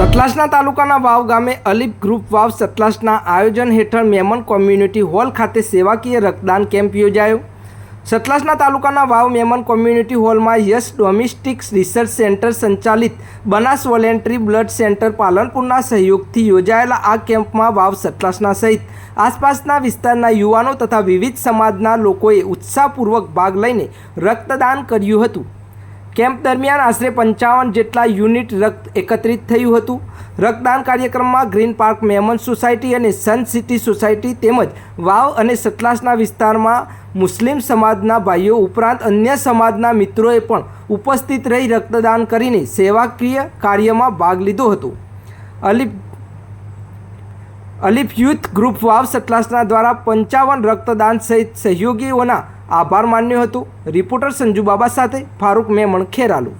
સતલાસના તાલુકાના વાવ ગામે અલીફ ગ્રુપ વાવ સતલાસના આયોજન હેઠળ મેમન કોમ્યુનિટી હોલ ખાતે સેવાકીય રક્તદાન કેમ્પ યોજાયો। સતલાસના તાલુકાના વાવ મેમન કોમ્યુનિટી હોલમાં યશ ડોમેસ્ટિક રિસર્ચ સેન્ટર સંચાલિત બનાસ વોલેન્ટરી બ્લડ સેન્ટર પાલનપુરના સહયોગથી યોજાયેલા આ કેમ્પમાં વાવ સતલાસના સહિત આસપાસના વિસ્તારના યુવાનો તથા વિવિધ સમાજના લોકોએ ઉત્સાહપૂર્વક ભાગ લઈને રક્તદાન કર્યું હતું। કેમ્પ દરમિયાન આશરે 55 જેટલા યુનિટ રક્ત એકત્રિત થયું હતું। રક્તદાન કાર્યક્રમમાં ગ્રીન પાર્ક મેમન સોસાયટી અને સન સિટી સોસાયટી તેમજ વાવ અને સતલાસના વિસ્તારમાં મુસ્લિમ સમાજના ભાઈઓ ઉપરાંત અન્ય સમાજના મિત્રોએ પણ ઉપસ્થિત રહી રક્તદાન કરીને સેવાકીય કાર્યમાં ભાગ લીધો હતો। અલીફ યુથ ગ્રુપ વાવ સતલાસના દ્વારા 55 રક્તદાન સહિત સહયોગીઓના આભાર માન્યો હતો। રિપોર્ટર સંજુ બાબા સાથે ફારૂક મેમણ ખેરાલુ।